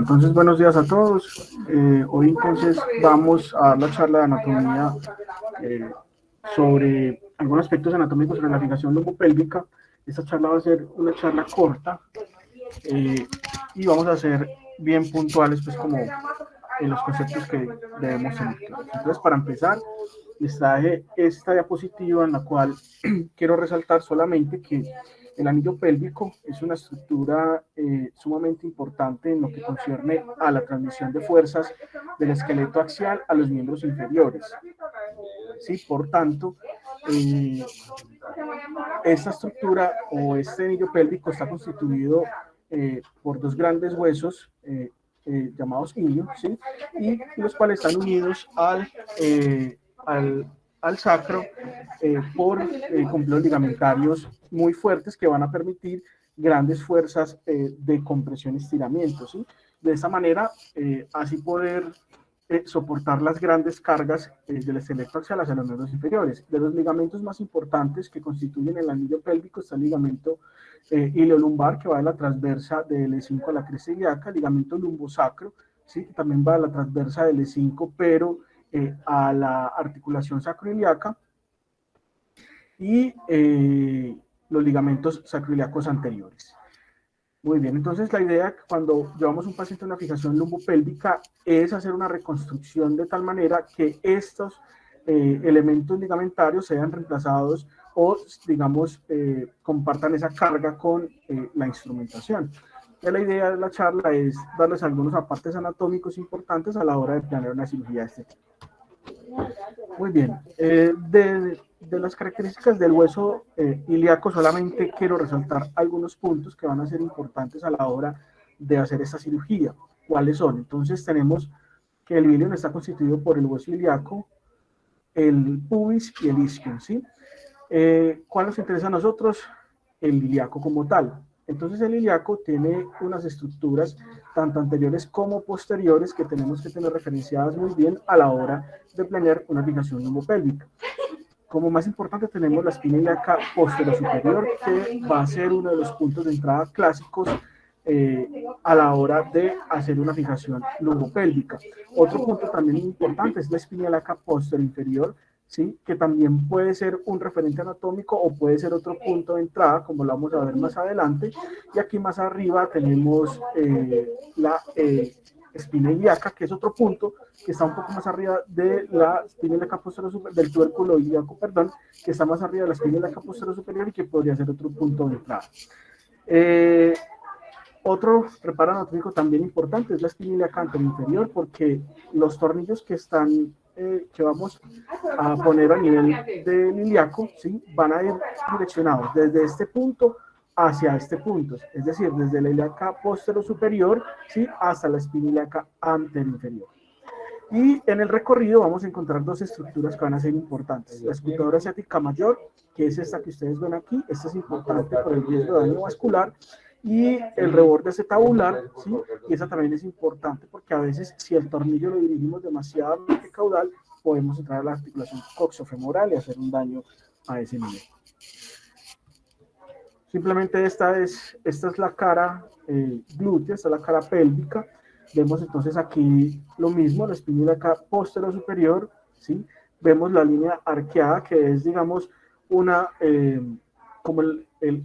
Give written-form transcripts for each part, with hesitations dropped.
Entonces buenos días a todos. Hoy entonces vamos a dar la charla de anatomía sobre algunos aspectos anatómicos sobre la fijación lumbopélvica. Esta charla va a ser una charla corta y vamos a ser bien puntuales, pues como en los conceptos que debemos tener. Entonces, para empezar, les traje esta diapositiva en la cual quiero resaltar solamente que el anillo pélvico es una estructura sumamente importante en lo que concierne a la transmisión de fuerzas del esqueleto axial a los miembros inferiores. ¿Sí? Por tanto, esta estructura o este anillo pélvico está constituido por dos grandes huesos llamados ilios, ¿sí? Y los cuales están unidos al sacro por complejos ligamentarios muy fuertes que van a permitir grandes fuerzas de compresión y estiramiento, ¿sí? De esa manera, así poder soportar las grandes cargas del esqueleto axial hacia los miembros inferiores. De los ligamentos más importantes que constituyen el anillo pélvico está el ligamento iliolumbar, que va de la transversa del E5 a la cresta ilíaca, el ligamento lumbosacro, ¿sí? Que también va de la transversa del E5, pero a la articulación sacroiliaca, y los ligamentos sacroiliacos anteriores. Muy bien, entonces la idea cuando llevamos un paciente a una fijación lumbopélvica es hacer una reconstrucción de tal manera que estos elementos ligamentarios sean reemplazados o, digamos, compartan esa carga con la instrumentación. Y la idea de la charla es darles algunos apartes anatómicos importantes a la hora de planear una cirugía de este tipo. Muy bien, de las características del hueso ilíaco solamente quiero resaltar algunos puntos que van a ser importantes a la hora de hacer esta cirugía. ¿Cuáles son? Entonces tenemos que el ilion está constituido por el hueso ilíaco, el pubis y el isquion, ¿sí? ¿Cuál nos interesa a nosotros? El ilíaco como tal. Entonces el ilíaco tiene unas estructuras tanto anteriores como posteriores que tenemos que tener referenciadas muy bien a la hora de planear una fijación lumbopélvica. Como más importante tenemos la espina ilíaca posterior-superior, que va a ser uno de los puntos de entrada clásicos a la hora de hacer una fijación lumbopélvica. Otro punto también importante es la espina ilíaca posterior-inferior, ¿sí? Que también puede ser un referente anatómico o puede ser otro punto de entrada, como lo vamos a ver más adelante. Y aquí más arriba tenemos la espina ilíaca, que es otro punto que está un poco más arriba de la espina ilíaca posterior superior, del tubérculo ilíaco, perdón, que está más arriba de la espina ilíaca posterior superior y que podría ser otro punto de entrada. Otro preparo anatómico también importante es la espina ilíaca anterior inferior, porque los tornillos que están que vamos a poner a nivel del ilíaco, ¿sí? Van a ir direccionados desde este punto hacia este punto, es decir, desde la ilíaca posterior superior, ¿sí? Hasta la espina ilíaca anterior inferior. Y en el recorrido vamos a encontrar dos estructuras que van a ser importantes. La escutadora asiática mayor, que es esta que ustedes ven aquí, esta es importante por el riesgo de daño vascular, y el reborde acetabular, ¿sí? Y esa también es importante porque a veces si el tornillo lo dirigimos demasiadamente caudal, podemos entrar a la articulación coxofemoral y hacer un daño a ese nivel. Simplemente esta es la cara glútea, esta es la cara pélvica. Vemos entonces aquí lo mismo, la espina ilíaca posterior superior, ¿sí? Vemos la línea arqueada, que es, digamos, una, como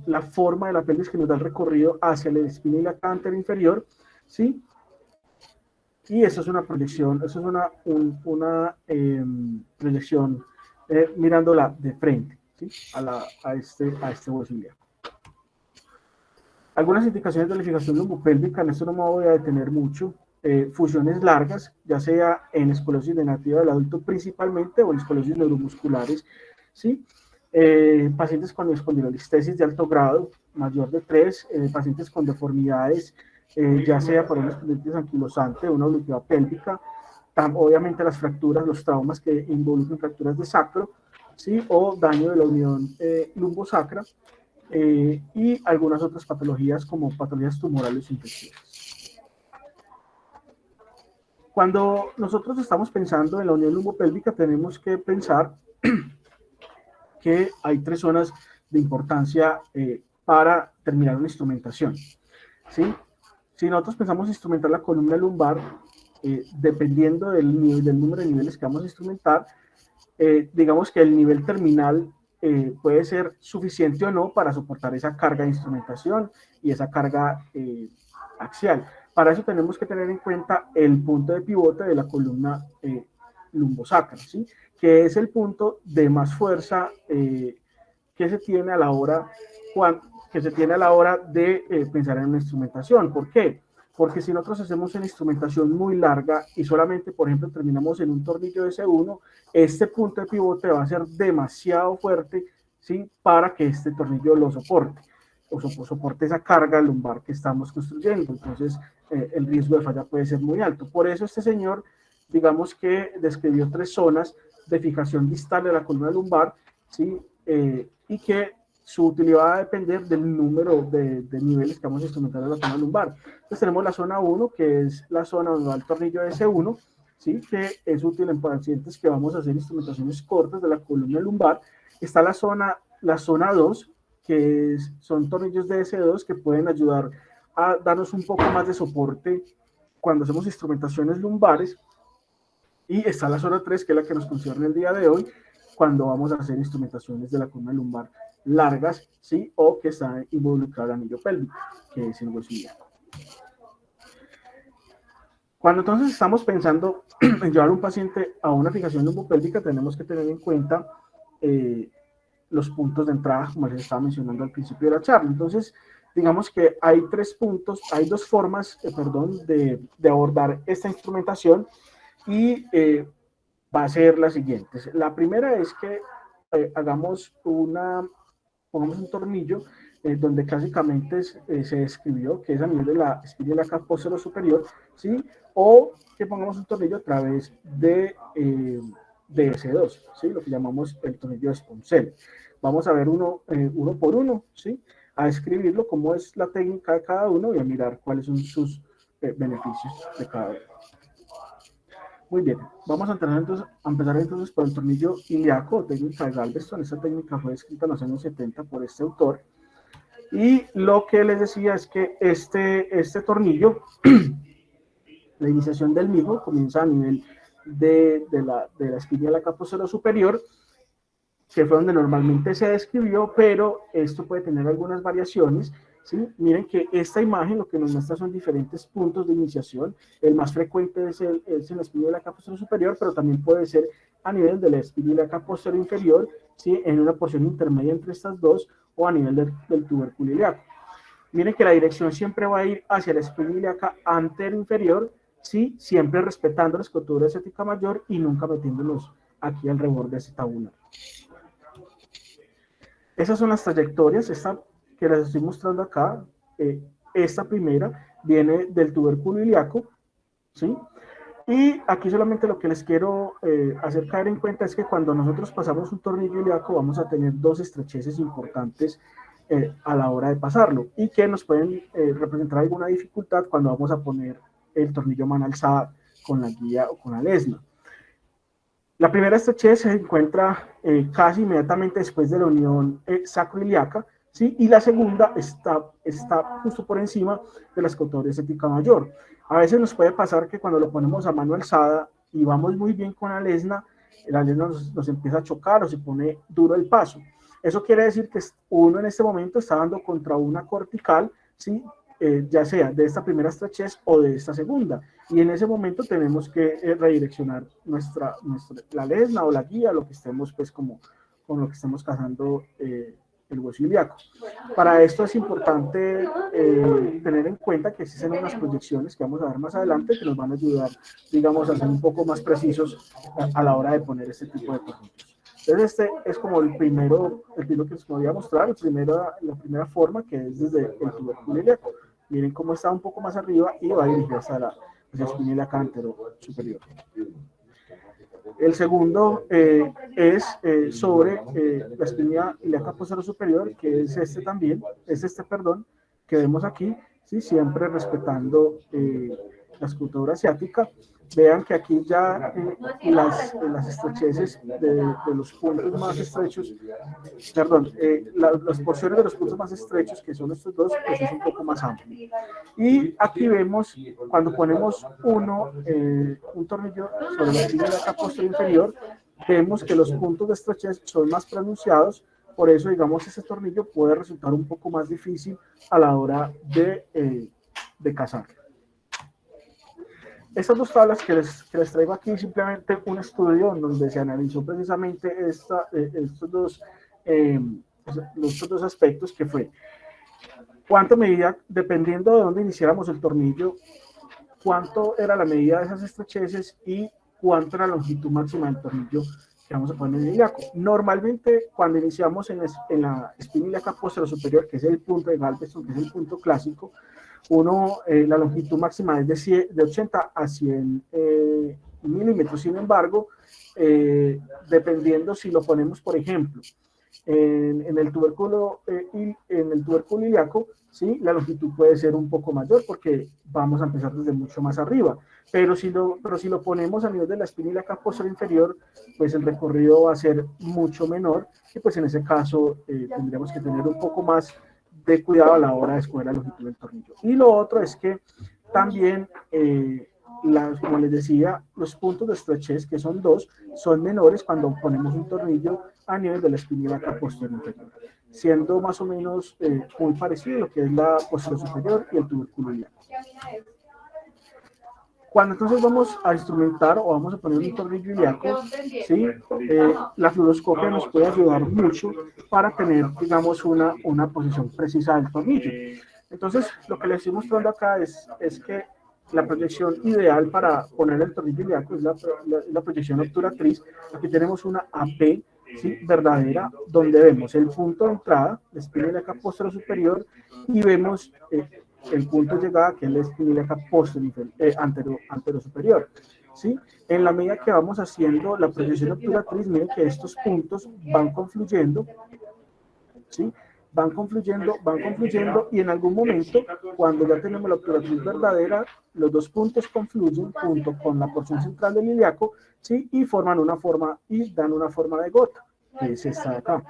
la forma de la pelvis que nos da el recorrido hacia la espina ilíaca anterior inferior, ¿sí? Y eso es una proyección, eso es una proyección mirándola de frente, ¿sí? a este hueso ilíaco. Algunas indicaciones de la fijación lumbopélvica, en esto no me voy a detener mucho. Fusiones largas, ya sea en esclerosis degenerativa del adulto principalmente o en esclerosis neuromusculares, ¿sí? Pacientes con espondilolistesis de alto grado, mayor de 3, pacientes con deformidades, ya sea por una espondilitis anquilosante o una oblicuidad pélvica, obviamente las fracturas, los traumas que involucran fracturas de sacro, ¿sí? O daño de la unión lumbosacra, y algunas otras patologías como patologías tumorales infecciosas. Cuando nosotros estamos pensando en la unión lumbopélvica, tenemos que pensar que hay 3 zonas de importancia para terminar una instrumentación, ¿sí? Si nosotros pensamos instrumentar la columna lumbar, dependiendo del número de niveles que vamos a instrumentar, digamos que el nivel terminal puede ser suficiente o no para soportar esa carga de instrumentación y esa carga axial. Para eso tenemos que tener en cuenta el punto de pivote de la columna lumbosacra, ¿sí? Que es el punto de más fuerza que se tiene a la hora de pensar en una instrumentación. ¿Por qué? Porque si nosotros hacemos una instrumentación muy larga y solamente, por ejemplo, terminamos en un tornillo de S1, este punto de pivote va a ser demasiado fuerte, ¿sí? Para que este tornillo lo soporte, o soporte esa carga lumbar que estamos construyendo. Entonces, el riesgo de falla puede ser muy alto. Por eso este señor, digamos que describió 3 zonas de fijación distal de la columna lumbar, ¿sí? Y que su utilidad va a depender del número de niveles que vamos a instrumentar en la columna lumbar. Entonces tenemos la zona 1, que es la zona donde va el tornillo S1, ¿sí? Que es útil en pacientes que vamos a hacer instrumentaciones cortas de la columna lumbar. Está la zona 2, que son tornillos de S2 que pueden ayudar a darnos un poco más de soporte cuando hacemos instrumentaciones lumbares. Y está la zona 3, que es la que nos concierne el día de hoy, cuando vamos a hacer instrumentaciones de la columna lumbar largas, ¿sí? O que está involucrado el anillo pélvico, que es el hueso ilíaco. Cuando entonces estamos pensando en llevar a un paciente a una fijación lumbopélvica, tenemos que tener en cuenta los puntos de entrada, como les estaba mencionando al principio de la charla. Entonces, digamos que hay 3 puntos, hay 2 formas, de abordar esta instrumentación, y va a ser la siguiente. La primera es que pongamos un tornillo donde clásicamente se describió que es a nivel de la espina ilíaca posterior superior, ¿sí? O que pongamos un tornillo a través de S2, ¿sí? Lo que llamamos el tornillo de Sponcel. Vamos a ver uno por uno, ¿sí? A describirlo, cómo es la técnica de cada uno y a mirar cuáles son sus beneficios de cada uno. Muy bien, vamos a empezar entonces por el tornillo ilíaco, técnica de Galveston. Esta técnica fue escrita en los años 70 por este autor. Y lo que les decía es que este tornillo, la iniciación del mismo comienza a nivel de la espina ilíaca posterior superior, que fue donde normalmente se describió, pero esto puede tener algunas variaciones, ¿sí? Miren que esta imagen lo que nos muestra son diferentes puntos de iniciación. El más frecuente es en la espina ilíaca posterior superior, pero también puede ser a nivel de la espina ilíaca posterior inferior, ¿sí? En una porción intermedia entre estas dos, o a nivel del tubérculo ilíaco. Miren que la dirección siempre va a ir hacia la espina ilíaca antero inferior, ¿sí? Siempre respetando la escotura estética mayor y nunca metiéndonos aquí al reborde de ese tabular. Esas son las trayectorias, esta que les estoy mostrando acá, esta primera viene del tubérculo ilíaco, ¿sí? Y aquí solamente lo que les quiero hacer caer en cuenta es que cuando nosotros pasamos un tornillo ilíaco vamos a tener 2 estrecheces importantes a la hora de pasarlo, y que nos pueden representar alguna dificultad cuando vamos a poner el tornillo a mano alzada con la guía o con la lesma. La primera estrechez se encuentra casi inmediatamente después de la unión sacroiliaca, ¿sí? Y la segunda está justo por encima de la escotoria estética mayor. A veces nos puede pasar que cuando lo ponemos a mano alzada y vamos muy bien con la lesna nos empieza a chocar o se pone duro el paso. Eso quiere decir que uno en este momento está dando contra una cortical, ¿sí? Ya sea de esta primera estrechez o de esta segunda, y en ese momento tenemos que redireccionar la lesna o la guía, lo que estemos pues con lo que estemos cazando el hueso ilíaco. Para esto es importante tener en cuenta que existen unas proyecciones que vamos a ver más adelante que nos van a ayudar, digamos, a ser un poco más precisos a la hora de poner este tipo de tornillos. Entonces este es como el primero que les voy a mostrar, la primera forma, que es desde el tubérculo ilíaco. Miren cómo está un poco más arriba y va dirigido hacia la espina ilíaca antero superior. El segundo es sobre la espina ilíaca posterior superior, que es este, que vemos aquí, ¿sí? Siempre respetando la escrutadora asiática, vean que aquí ya las estrecheces de los puntos más estrechos, perdón, las porciones de los puntos más estrechos, que son estos dos, pues es un poco más amplio. Y aquí vemos, cuando ponemos un tornillo sobre la espina de la capa posterior inferior, vemos que los puntos de estrechez son más pronunciados, por eso, digamos, ese tornillo puede resultar un poco más difícil a la hora de cazar. Estas dos tablas que les traigo aquí, simplemente un estudio donde se analizó precisamente estos dos aspectos, que fue cuánto medía, dependiendo de dónde iniciáramos el tornillo, cuánto era la medida de esas estrecheces y cuánto era la longitud máxima del tornillo que vamos a poner en el ilíaco. Normalmente, cuando iniciamos en la espina ilíaca posterior superior, que es el punto de Galveston, que es el punto clásico, la longitud máxima es de 80 a 100 milímetros. Sin embargo, dependiendo si lo ponemos, por ejemplo, en el tubérculo ilíaco, ¿sí? La longitud puede ser un poco mayor porque vamos a empezar desde mucho más arriba. Pero si lo ponemos a nivel de la espina ilíaca posterior inferior, pues el recorrido va a ser mucho menor y pues en ese caso tendríamos que tener un poco más de cuidado a la hora de escoger la longitud del tornillo. Y lo otro es que también, como les decía, los puntos de estrechez, que son dos, son menores cuando ponemos un tornillo a nivel de la espina ilíaca posterior inferior, siendo más o menos muy parecido a lo que es la posterior superior y el tubérculo ilíaco. Cuando entonces vamos a instrumentar o vamos a poner un tornillo ilíaco, ¿sí? La fluoroscopia nos puede ayudar mucho para tener, digamos, una posición precisa del tornillo. Entonces, lo que les estoy mostrando acá es que la proyección ideal para poner el tornillo ilíaco es la proyección obturatriz. Aquí tenemos una AP, ¿sí? Verdadera, donde vemos el punto de entrada, la espina ilíaca posterior superior, y vemos el punto de llegada, que es la espina ilíaca posterior antero superior. ¿Sí? En la medida que vamos haciendo la proyección obturatriz, miren que estos puntos van confluyendo, ¿sí? Van confluyendo, y en algún momento, cuando ya tenemos la obturatriz verdadera, los dos puntos confluyen junto con la porción central del ilíaco, ¿sí? Y forman dan una forma de gota, que es esta de acá.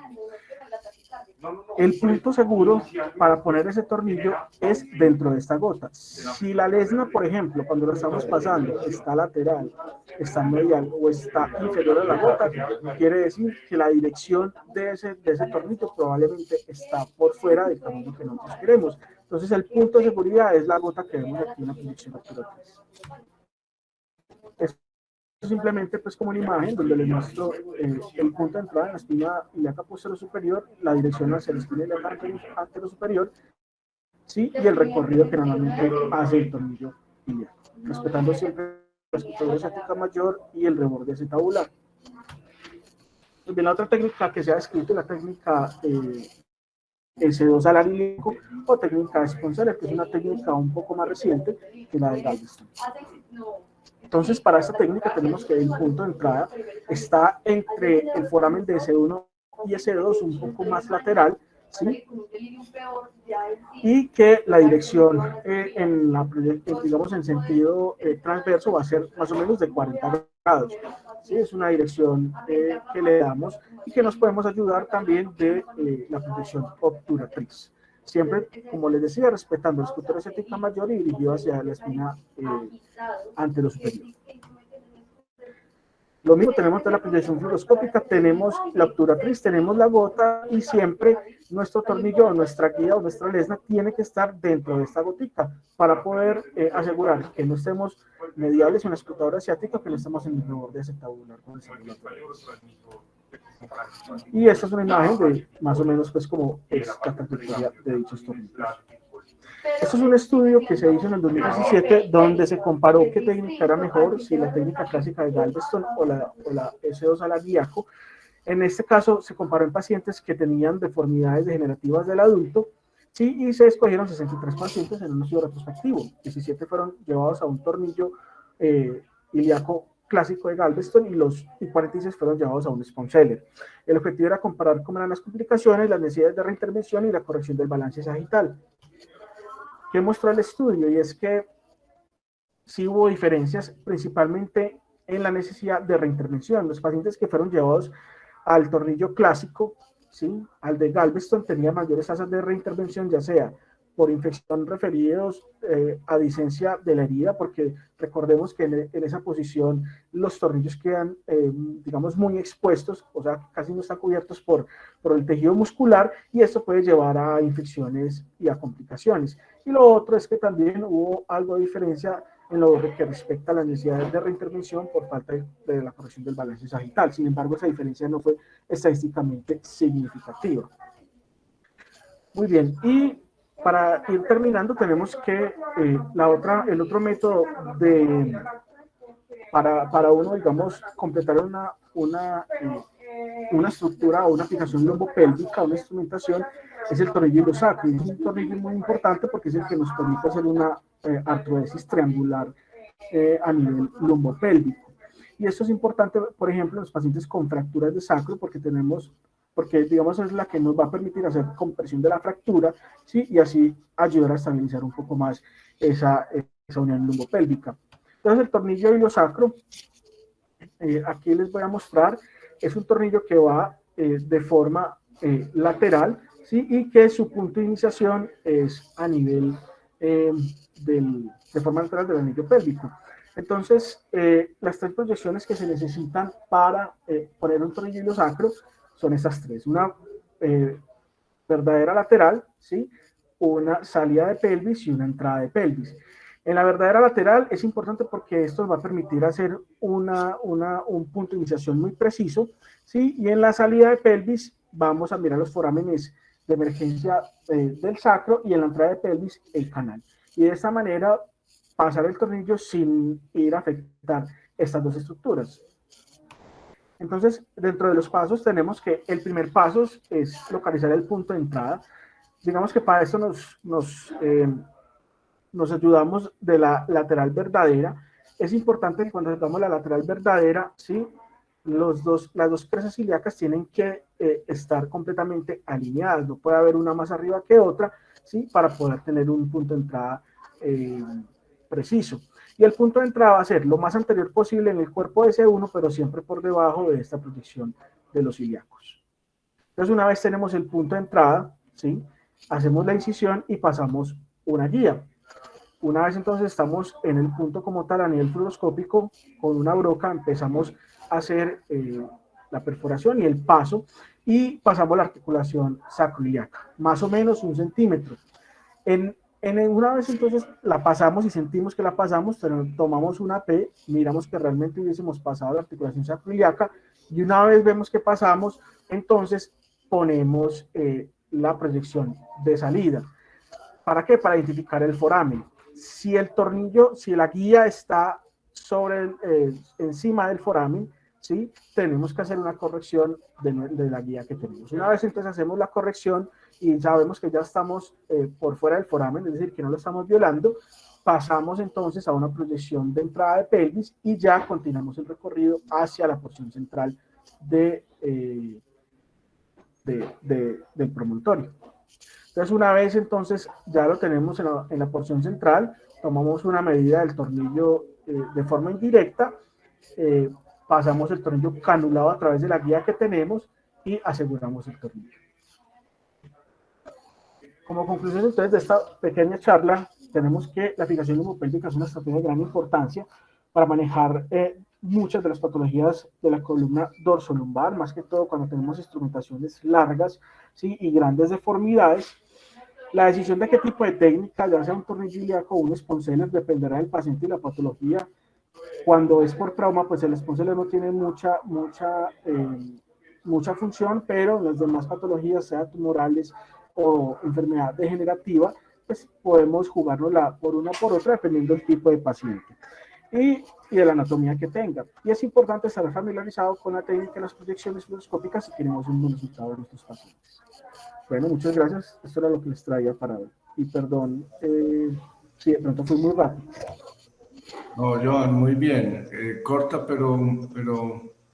El punto seguro para poner ese tornillo es dentro de esta gota. Si la lesna, por ejemplo, cuando la estamos pasando, está lateral, está medial o está inferior a la gota, quiere decir que la dirección de ese tornillo probablemente está por fuera del camino que nosotros queremos. Entonces, el punto de seguridad es la gota que vemos aquí en la proyección obturatriz. Simplemente pues como una imagen donde les muestro el punto de entrada en la espina ilíaca posterior superior, la dirección hacia la espina ilíaca antero superior, ¿sí? Y el recorrido que normalmente hace el tornillo ilíaco, respetando siempre la escrutadora asiática mayor y el reborde acetabular. También la otra técnica que se ha descrito es la técnica S2 alar ilíaco o técnica Sponseller, que es una técnica un poco más reciente que la de Galveston. Entonces, para esta técnica tenemos que el punto de entrada está entre el foramen de S1 y S2, un poco más lateral, ¿sí? Y que la dirección, digamos, en sentido transverso va a ser más o menos de 40 grados. ¿Sí? Es una dirección que le damos y que nos podemos ayudar también de la proyección obturatriz. Siempre, como les decía, respetando la escrutadora asiática mayor y dirigido hacia la espina antero superior. Lo mismo tenemos de la proyección fluoroscópica, tenemos la obturatriz, tenemos la gota y siempre nuestro tornillo, nuestra guía o nuestra lesna tiene que estar dentro de esta gotica para poder asegurar que no estemos mediales en la escrutadora asiática, que no estemos en el reborde acetabular. Y esta es una imagen de más o menos pues como es la trayectoria de dichos tornillos. Esto es un estudio que se hizo en el 2017 donde se comparó qué técnica era mejor, si la técnica clásica de Galveston o la S2 alar ilíaco. En este caso se comparó en pacientes que tenían deformidades degenerativas del adulto, ¿sí? Y se escogieron 63 pacientes en un estudio retrospectivo. 17 fueron llevados a un tornillo ilíaco clásico de Galveston y 46 fueron llevados a un Sponseller. El objetivo era comparar cómo eran las complicaciones, las necesidades de reintervención y la corrección del balance sagital. ¿Qué mostró el estudio? Y es que sí hubo diferencias, principalmente en la necesidad de reintervención. Los pacientes que fueron llevados al tornillo clásico, ¿sí?, al de Galveston, tenían mayores tasas de reintervención, ya sea por infección referidos a disencia de la herida, porque recordemos que en esa posición los tornillos quedan, digamos, muy expuestos, o sea, casi no están cubiertos por el tejido muscular, y esto puede llevar a infecciones y a complicaciones. Y lo otro es que también hubo algo de diferencia en lo que respecta a las necesidades de reintervención por falta de la corrección del balance sagital. Sin embargo, esa diferencia no fue estadísticamente significativa. Muy bien, y para ir terminando tenemos que el otro método para uno, digamos, completar una estructura o una fijación lombopélvica, una instrumentación, es el tornillo ilosacro. Y es un tornillo muy importante porque es el que nos permite hacer una artrodesis triangular a nivel lombopélvico. Y esto es importante, por ejemplo, en los pacientes con fracturas de sacro, porque digamos es la que nos va a permitir hacer compresión de la fractura, ¿sí?, y así ayudar a estabilizar un poco más esa unión lombopélvica. Entonces el tornillo ilosacro, aquí les voy a mostrar, es un tornillo que va de forma lateral, ¿sí?, y que su punto de iniciación es a nivel de forma lateral del anillo pélvico. Entonces, las tres proyecciones que se necesitan para poner un tornillo ilosacro son estas tres. Una verdadera lateral, ¿sí?, una salida de pelvis y una entrada de pelvis. En la verdadera lateral es importante porque esto nos va a permitir hacer un punto de iniciación muy preciso, ¿sí? Y en la salida de pelvis vamos a mirar los forámenes de emergencia del sacro, y en la entrada de pelvis el canal. Y de esta manera pasar el tornillo sin ir a afectar estas dos estructuras. Entonces, dentro de los pasos tenemos que el primer paso es localizar el punto de entrada. Digamos que para esto nos ayudamos de la lateral verdadera. Es importante que cuando hagamos la lateral verdadera, ¿sí?, las dos presas ilíacas tienen que estar completamente alineadas. No puede haber una más arriba que otra, ¿sí?, para poder tener un punto de entrada preciso. Y el punto de entrada va a ser lo más anterior posible en el cuerpo de S1, pero siempre por debajo de esta proyección de los ilíacos. Entonces, una vez tenemos el punto de entrada, ¿sí?, hacemos la incisión y pasamos una guía. Una vez entonces estamos en el punto como tal a nivel fluoroscópico, con una broca empezamos a hacer la perforación y el paso, y pasamos la articulación sacroiliaca, más o menos 1 centímetro. Una vez entonces la pasamos y sentimos que la pasamos, tomamos una P, miramos que realmente hubiésemos pasado la articulación sacroiliaca, y una vez vemos que pasamos, entonces ponemos la proyección de salida. ¿Para qué? Para identificar el foramen. Si la guía está encima del foramen, ¿sí?, tenemos que hacer una corrección de la guía que tenemos. Una vez entonces hacemos la corrección y sabemos que ya estamos por fuera del foramen, es decir, que no lo estamos violando, pasamos entonces a una proyección de entrada de pelvis y ya continuamos el recorrido hacia la porción central del promontorio. Entonces, una vez entonces ya lo tenemos en la porción central, tomamos una medida del tornillo de forma indirecta, pasamos el tornillo canulado a través de la guía que tenemos y aseguramos el tornillo. Como conclusión entonces de esta pequeña charla, tenemos que la fijación lombopélvica es una estrategia de gran importancia para manejar muchas de las patologías de la columna dorsolumbar, más que todo cuando tenemos instrumentaciones largas, ¿sí?, y grandes deformidades. La decisión de qué tipo de técnica, ya sea un tornillo ilíaco o un Sponseller, dependerá del paciente y la patología. Cuando es por trauma, pues el Sponseller no tiene mucha función, pero en las demás patologías, sea tumorales o enfermedad degenerativa, pues podemos jugárnosla por una o por otra dependiendo del tipo de paciente y de la anatomía que tenga. Y es importante estar familiarizado con la técnica de las proyecciones fluoroscópicas si queremos un buen resultado de nuestros pacientes. Bueno, muchas gracias. Esto era lo que les traía para hoy. Y perdón si de pronto fui muy rápido. No, Joan, muy bien. Corta, pero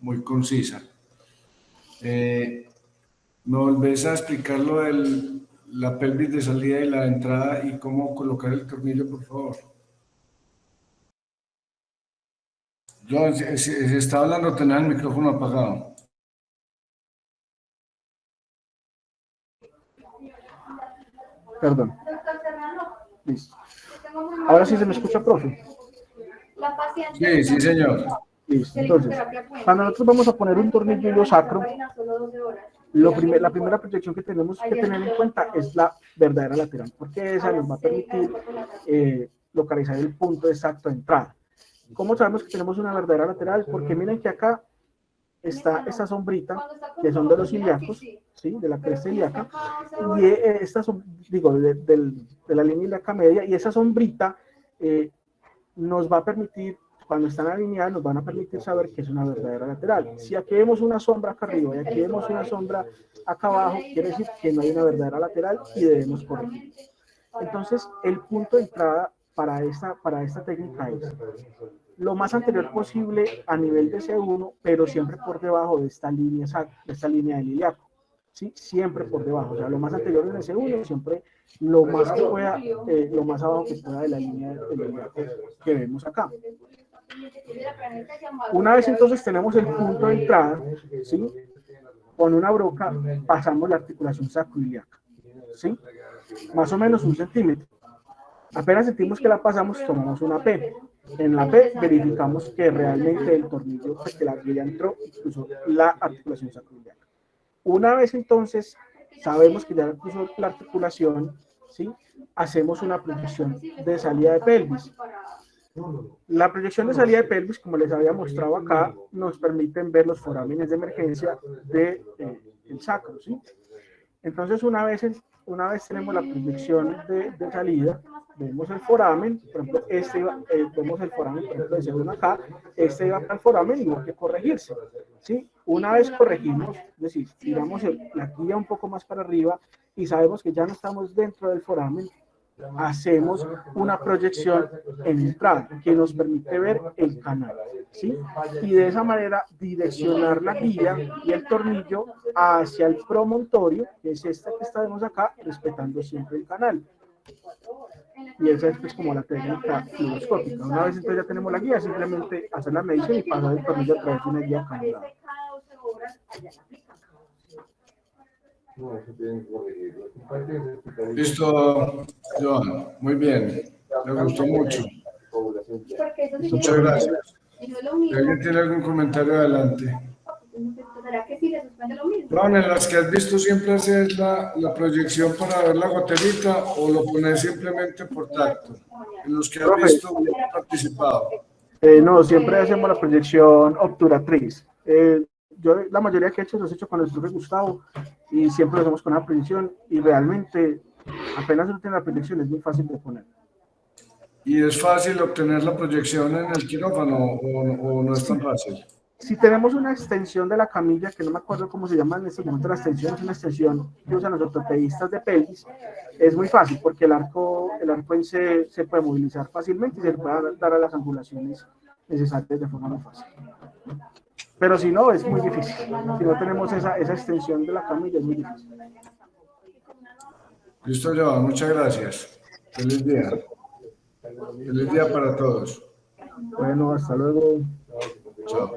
muy concisa. ¿Me volvés a explicar lo de la pelvis de salida y la entrada y cómo colocar el tornillo, por favor? Yo, si está hablando, tenés el micrófono apagado. Perdón. Listo. Ahora sí se me escucha, profe. Sí, sí, señor. Listo. Entonces, cuando nosotros vamos a poner un tornillo sacro, la primera proyección que tenemos que tener en cuenta es la verdadera lateral, porque esa nos va a permitir localizar el punto exacto de entrada. ¿Cómo sabemos que tenemos una verdadera lateral? Porque miren que acá está esta sombrita, que son de los ilíacos, ¿sí? De la cresta ilíaca, y esta digo, de la línea ilíaca media, y esa sombrita nos va a permitir, cuando están alineadas, nos van a permitir saber que es una verdadera lateral. Si aquí vemos una sombra acá arriba y aquí vemos una sombra acá abajo, quiere decir que no hay una verdadera lateral y debemos corregir. Entonces, el punto de entrada para esta técnica es lo más anterior posible a nivel de C1, pero siempre por debajo de esta línea del ilíaco. ¿Sí? Siempre por debajo, o sea, lo más anterior en el C1, siempre lo más que pueda, lo más abajo que pueda de la línea del ilíaco que vemos acá. Una vez entonces tenemos el punto de entrada, ¿sí? Con una broca pasamos la articulación sacroiliaca, ¿sí? Más o menos 1 centímetro. Apenas sentimos que la pasamos, tomamos una P. En la P verificamos que realmente el tornillo, pues que la guía entró, incluso la articulación sacroiliaca. Una vez entonces sabemos que ya puso la articulación, ¿sí? Hacemos una proyección de salida de pelvis. La proyección de salida de pelvis, como les había mostrado acá, nos permiten ver los forámenes de emergencia del sacro, ¿sí? Entonces, una vez tenemos la proyección de salida, vemos el foramen, por ejemplo, vemos el foramen, por ejemplo, de acá, va para el foramen y no hay que corregirse, ¿sí? Una vez corregimos, es decir, tiramos la guía un poco más para arriba y sabemos que ya no estamos dentro del foramen, hacemos una proyección en entrada que nos permite ver el canal, ¿sí? Y de esa manera direccionar la guía y el tornillo hacia el promontorio, que es esta que estamos acá, respetando siempre el canal. Y esa es pues como la técnica fluoroscópica. Una vez entonces ya tenemos la guía, simplemente hacer la medición y pasar el tornillo a través de una guía canalada. Listo, Joan. Muy bien. Me gustó mucho. Muchas gracias. ¿Alguien tiene algún comentario? Adelante. Joan, en las que has visto siempre haces la proyección para ver la goterita o lo pones simplemente por tacto. En los que has visto y has participado. No, siempre hacemos la proyección obturatriz. Yo la mayoría que he hecho los he hecho con el profe Gustavo y siempre lo hacemos con la proyección y realmente apenas uno tiene la proyección es muy fácil de poner. ¿Y es fácil obtener la proyección en el quirófano o no es tan fácil? Si tenemos una extensión de la camilla, que no me acuerdo cómo se llama en este momento, la extensión es una extensión que usan los ortopedistas de pelvis, es muy fácil porque el arco en se puede movilizar fácilmente y se le puede dar a las angulaciones necesarias de forma muy fácil. Pero si no, es muy difícil. Si no tenemos esa extensión de la camilla, es muy difícil. Listo, Joan. Muchas gracias. Feliz día. Feliz día para todos. Bueno, hasta luego. Chao.